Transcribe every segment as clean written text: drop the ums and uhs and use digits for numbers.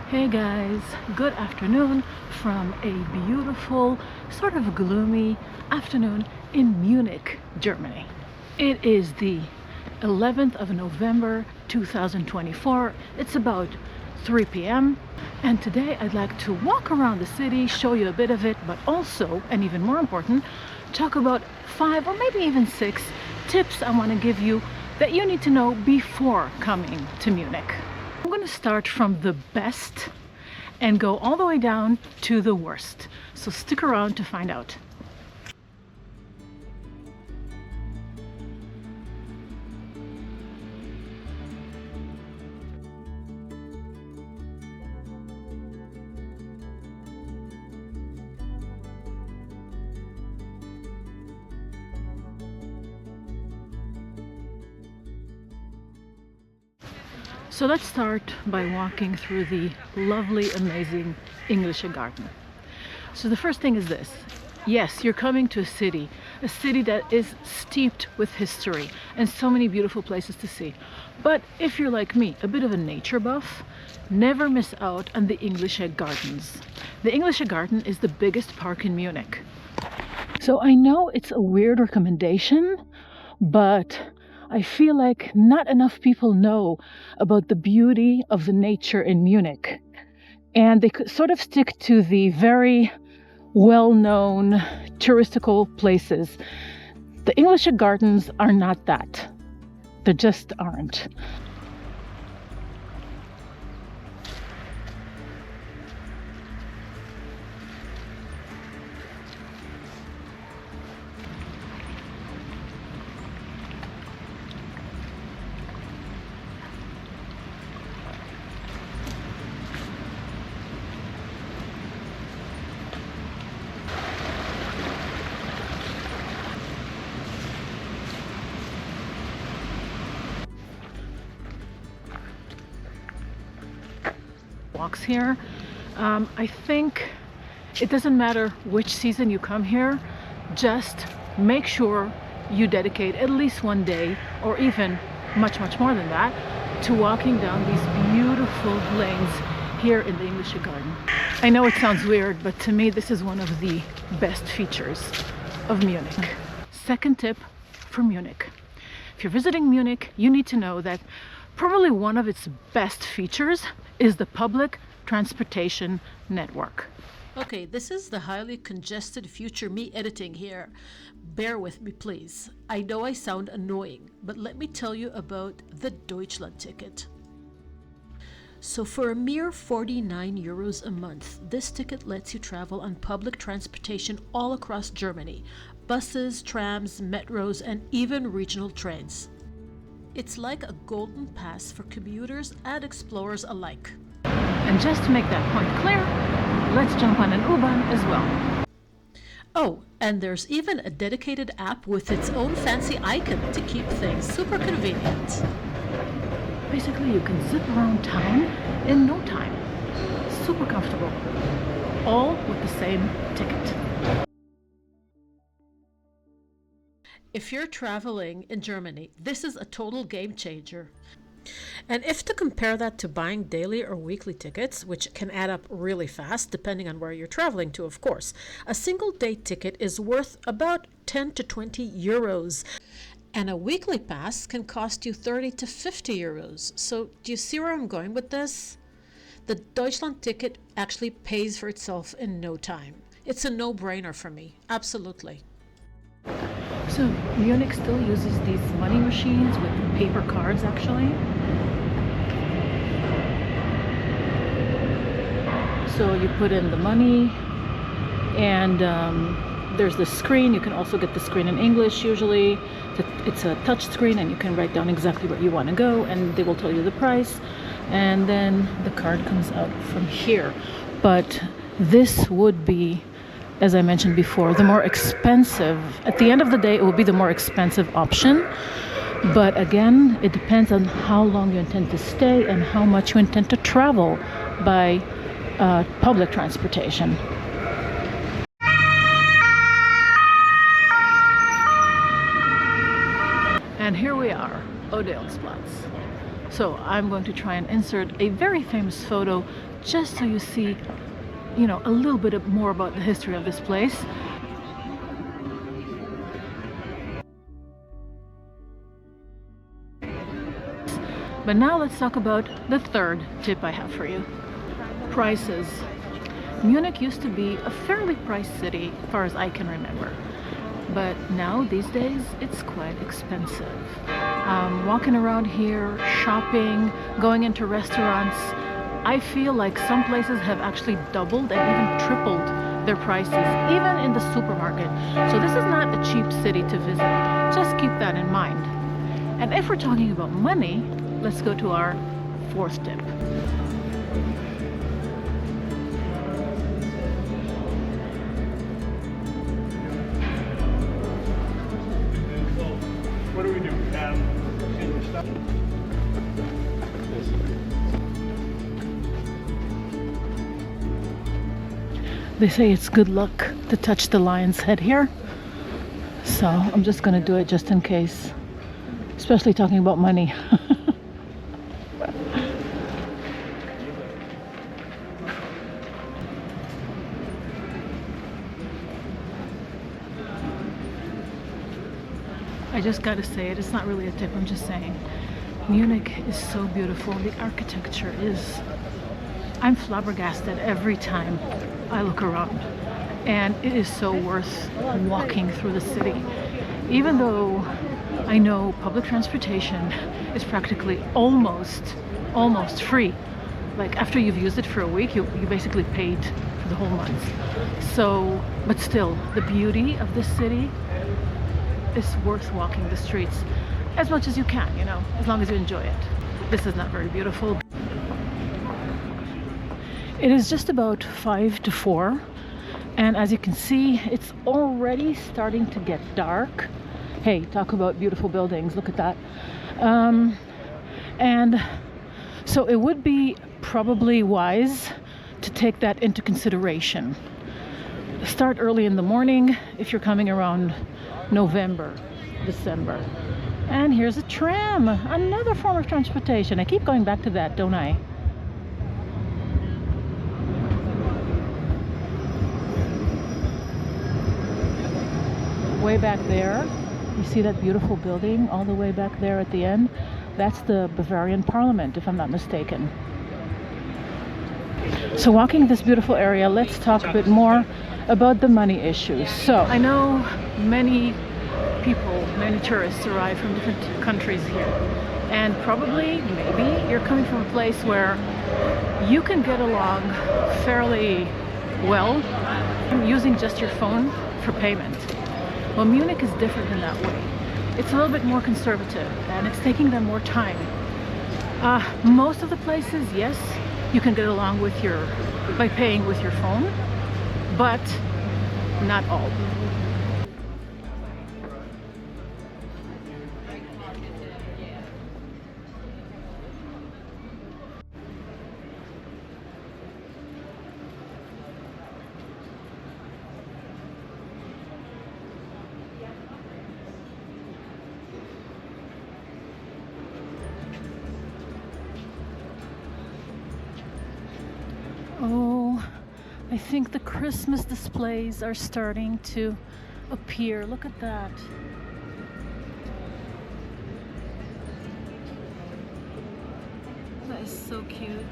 Hey guys, good afternoon from a beautiful, sort of gloomy afternoon in Munich, Germany. It is the 11th of November 2024. It's about 3 p.m. and today I'd like to walk around the city, show you a bit of it, but also, and even more important, talk about 5 or maybe even 6 tips I want to give you that you need to know before coming to Munich. I'm going to start from the best and go all the way down to the worst. So stick around to find out. So let's start by walking through the lovely, amazing English Garden. So the first thing is this. Yes, you're coming to a city that is steeped with history and so many beautiful places to see. But if you're like me, a bit of a nature buff, never miss out on the English Gardens. The English Garden is the biggest park in Munich. So I know it's a weird recommendation, but I feel like not enough people know about the beauty of the nature in Munich. And they sort of stick to the very well-known touristical places. The English Gardens are not that. They just aren't. Walks here. I think it doesn't matter which season you come here, just make sure you dedicate at least one day, or even much more than that, to walking down these beautiful lanes here in the English Garden. I know it sounds weird, but to me this is one of the best features of Munich. Second tip for Munich. If you're visiting Munich, you need to know that probably one of its best features is the public transportation network. Okay, this is the highly congested future me editing here. Bear with me, please. I know I sound annoying, but let me tell you about the Deutschland ticket. So for a mere 49 euros a month, this ticket lets you travel on public transportation all across Germany. Buses, trams, metros, and even regional trains. It's like a golden pass for commuters and explorers alike. And just to make that point clear, let's jump on an U-Bahn as well. Oh, and there's even a dedicated app with its own fancy icon to keep things super convenient. Basically, you can zip around town in no time. Super comfortable. All with the same ticket. If you're traveling in Germany, this is a total game changer. And if to compare that to buying daily or weekly tickets, which can add up really fast depending on where you're traveling to, of course, a single day ticket is worth about 10 to 20 euros. And a weekly pass can cost you 30 to 50 euros. So do you see where I'm going with this? The Deutschland ticket actually pays for itself in no time. It's a no-brainer for me, absolutely. So Munich still uses these money machines with paper cards actually. So you put in the money and there's the screen. You can also get the screen in English usually. It's a touch screen and you can write down exactly where you want to go and they will tell you the price. And then the card comes out from here. But this would be, as I mentioned before, the more expensive. At the end of the day, it will be the more expensive option. But again, it depends on how long you intend to stay and how much you intend to travel by public transportation. And here we are, Odeonsplatz. So I'm going to try and insert a very famous photo just so you see, you know, a little bit more about the history of this place. But now let's talk about the third tip I have for you. Prices. Munich used to be a fairly priced city as far as I can remember. But now, these days, it's quite expensive. Walking around here, shopping, going into restaurants, I feel like some places have actually doubled and even tripled their prices, even in the supermarket. So this is not a cheap city to visit. Just keep that in mind. And if we're talking about money, let's go to our fourth tip. What do we do? Stuff. They say it's good luck to touch the lion's head here. So I'm just gonna do it just in case. Especially talking about money. I just gotta say it's not really a tip, I'm just saying. Munich is so beautiful. The architecture is... I'm flabbergasted every time I look around. And it is so worth walking through the city. Even though I know public transportation is practically almost free. Like after you've used it for a week, you basically paid for the whole month. So, but still, the beauty of this city is worth walking the streets as much as you can, you know, as long as you enjoy it. This is not very beautiful. It is just about 5 to 4, and as you can see, it's already starting to get dark. Hey, talk about beautiful buildings, look at that. And so it would be probably wise to take that into consideration. Start early in the morning if you're coming around November, December. And here's a tram, another form of transportation. I keep going back to that, don't I? Way back there, you see that beautiful building all the way back there at the end? That's the Bavarian Parliament, if I'm not mistaken. So walking this beautiful area, let's talk a bit more about the money issues. So I know many people, many tourists arrive from different countries here, and probably, maybe, you're coming from a place where you can get along fairly well using just your phone for payment. Well, Munich is different in that way. It's a little bit more conservative, and it's taking them more time. Most of the places, yes, you can get along with by paying with your phone, but not all. Oh, I think the Christmas displays are starting to appear. Look at that. That is so cute.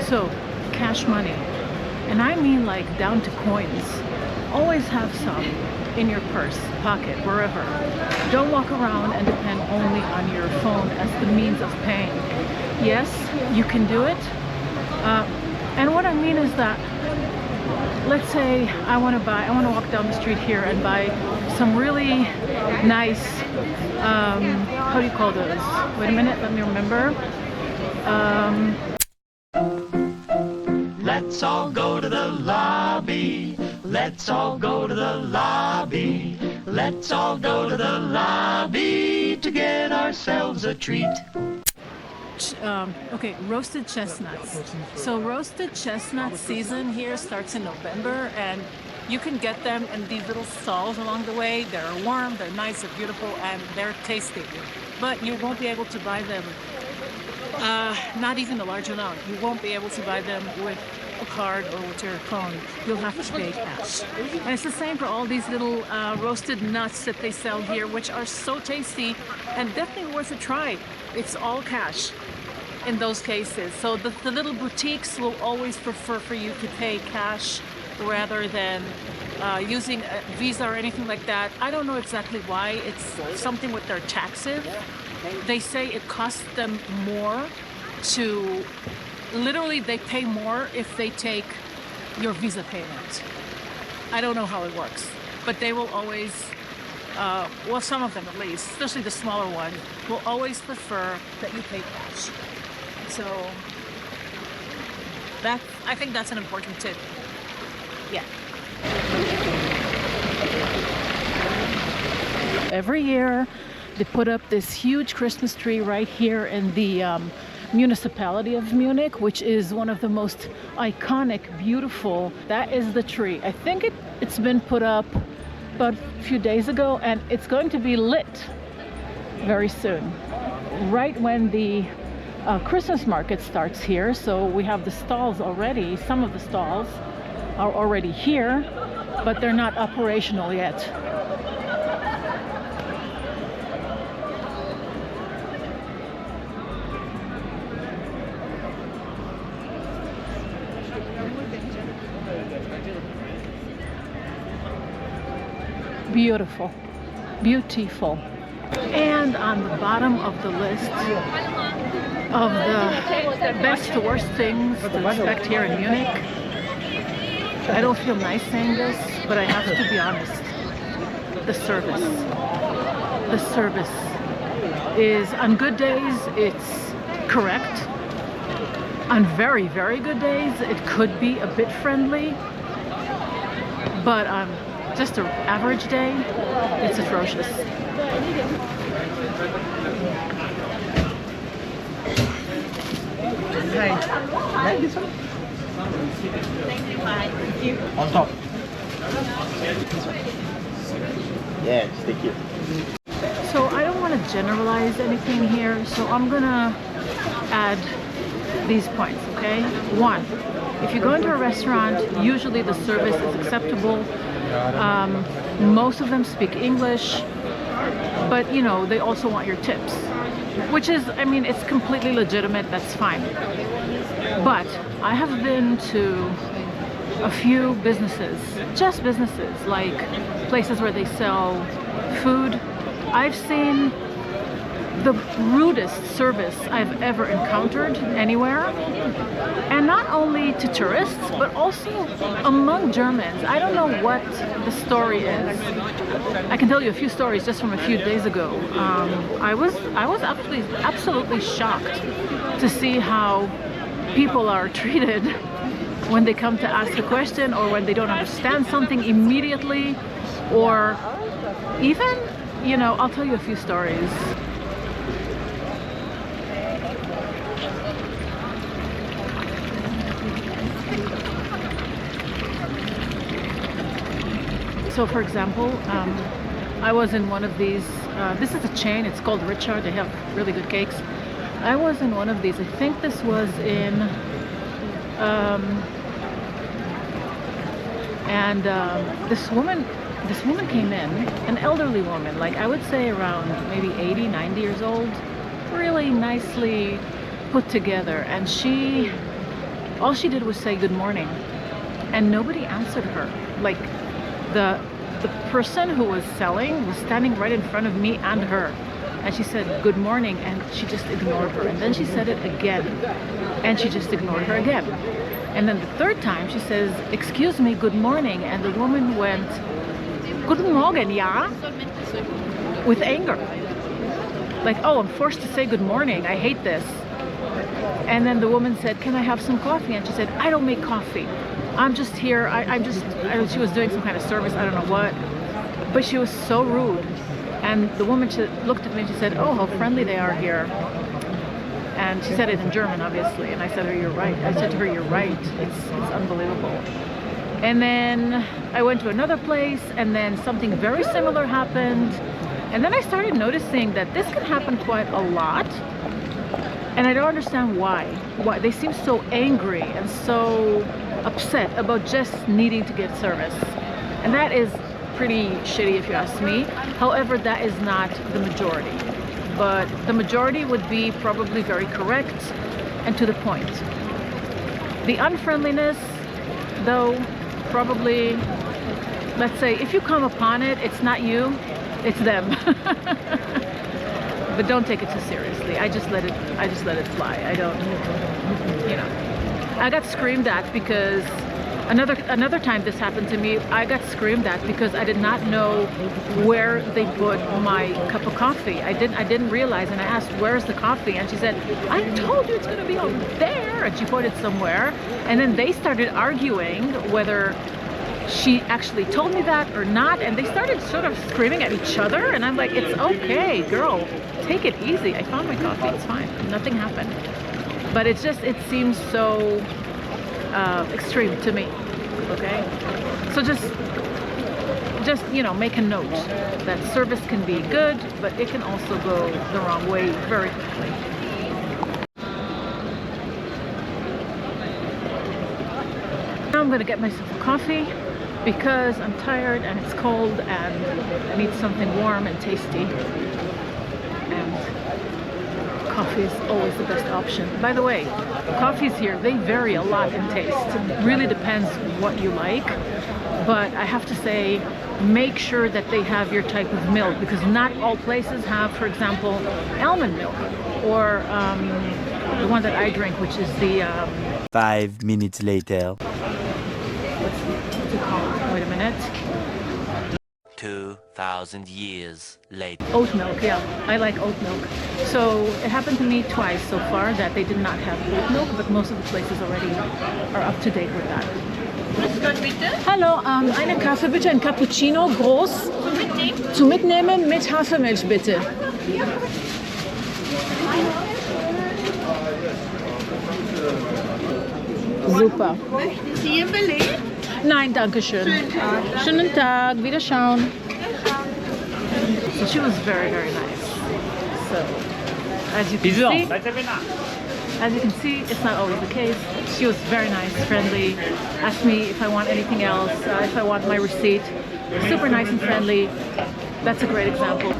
So, cash money. And I mean like down to coins. Always have some in your purse, pocket, wherever. Don't walk around and depend only on your phone as the means of paying. Yes, you can do it. And what I mean is that, let's say I want to walk down the street here and buy some really nice, how do you call those? Wait a minute, let me remember. Let's all go to the lobby. Let's all go to the lobby. Let's all go to the lobby to get ourselves a treat. Okay, roasted chestnuts. So roasted chestnut season here starts in November, and you can get them in these little stalls along the way. They're warm, they're nice, they're beautiful, and they're tasty. But you won't be able to buy them Not even a large amount. You won't be able to buy them with a card or with your phone. You'll have to pay cash. And it's the same for all these little roasted nuts that they sell here, which are so tasty and definitely worth a try. It's all cash in those cases. So the little boutiques will always prefer for you to pay cash rather than using a Visa or anything like that. I don't know exactly why. It's something with their taxes. They say it costs them more to, literally they pay more if they take your Visa payment. I don't know how it works, but they will always, well, some of them at least, especially the smaller ones, will always prefer that you pay cash. So I think that's an important tip. Yeah. Every year they put up this huge Christmas tree right here in the municipality of Munich, which is one of the most iconic, beautiful. That is the tree. I think it's been put up about a few days ago, and it's going to be lit very soon, right when the Christmas market starts here. So we have the stalls already. Some of the stalls are already here, but they're not operational yet. Beautiful, beautiful. And on the bottom of the list of the best to worst things to expect here in Munich, I don't feel nice saying this, but I have to be honest, the service. The service is, on good days, it's correct. On very, very good days, it could be a bit friendly, but on just an average day, it's atrocious. On top. Yes, thank you. So I don't want to generalize anything here, so I'm gonna add these points, okay? One, if you go into a restaurant, usually the service is acceptable. Most of them speak English, but you know, they also want your tips, which is, I mean, it's completely legitimate, that's fine. But I have been to a few businesses, just businesses, like places where they sell food. I've seen the rudest service I've ever encountered anywhere, and not only to tourists but also among Germans. I don't know what the story is. I can tell you a few stories just from a few days ago. I was absolutely shocked to see how people are treated when they come to ask a question, or when they don't understand something immediately, or even, you know, I'll tell you a few stories. So for example, I was in one of these, this is a chain, it's called Richard, they have really good cakes. I was in one of these, I think this was in, this woman came in, an elderly woman, like I would say around maybe 80, 90 years old, really nicely put together, and all she did was say good morning, and nobody answered her. Like the person who was selling was standing right in front of me and her, and she said good morning, and she just ignored her, and then she said it again, and she just ignored her again, and then the third time she says excuse me, good morning, and the woman went guten Morgen, ja, with anger, like, oh, I'm forced to say good morning, I hate this. And then the woman said, can I have some coffee? And she said, I don't make coffee, I'm just here, she was doing some kind of service, I don't know what, but she was so rude. And the woman looked at me and she said, oh, how friendly they are here. And she said it in German, obviously, and I said to her, you're right. I said to her, you're right, it's unbelievable. And then I went to another place, and then something very similar happened, and then I started noticing that this can happen quite a lot. And I don't understand why. Why they seem so angry and so upset about just needing to get service. And that is pretty shitty if you ask me. However, that is not the majority. But the majority would be probably very correct and to the point. The unfriendliness, though, probably, let's say, if you come upon it, it's not you, it's them. But don't take it too seriously. I just let it fly. I don't, you know. I got screamed at because another time this happened to me. I got screamed at because I did not know where they put my cup of coffee. I didn't realize, and I asked, "Where's the coffee?" And she said, "I told you it's gonna be over there," and she pointed somewhere. And then they started arguing whether she actually told me that or not, and they started sort of screaming at each other. And I'm like, "It's okay, girl, take it easy. I found my coffee. It's fine. Nothing happened." But it seems so extreme to me. Okay, so just you know, make a note that service can be good, but it can also go the wrong way very quickly. Now I'm gonna get myself a coffee because I'm tired and it's cold and I need something warm and tasty. And coffee is always the best option. By the way, coffees here, they vary a lot in taste. It really depends what you like. But I have to say, make sure that they have your type of milk, because not all places have, for example, almond milk, or the one that I drink, which is the 5 minutes later. what's it called? Wait a minute. 2,000 years later. Oat milk, yeah. I like oat milk. So it happened to me twice so far that they did not have oat milk, but most of the places already are up to date with that. Hallo, einen Kaffee bitte, ein Cappuccino, groß. Zum Mitnehmen mit Hafermilch bitte. Super. Möchten Sie ein Beleg? Nein, danke schön. Schönen Tag, wiederschauen. So she was very, very nice. So, as you can see, it's not always the case. She was very nice, friendly, asked me if I want anything else, if I want my receipt. Super nice and friendly. That's a great example.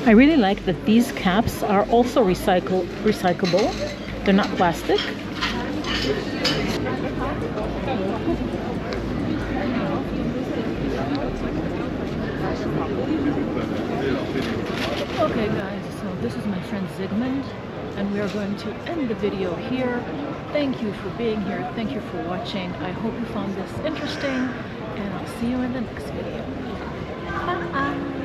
I really like that these caps are also recyclable. They're not plastic. Okay guys, so this is my friend Zygmunt, and we are going to end the video here. Thank you for being here. Thank you for watching. I hope you found this interesting, and I'll see you in the next video. Bye!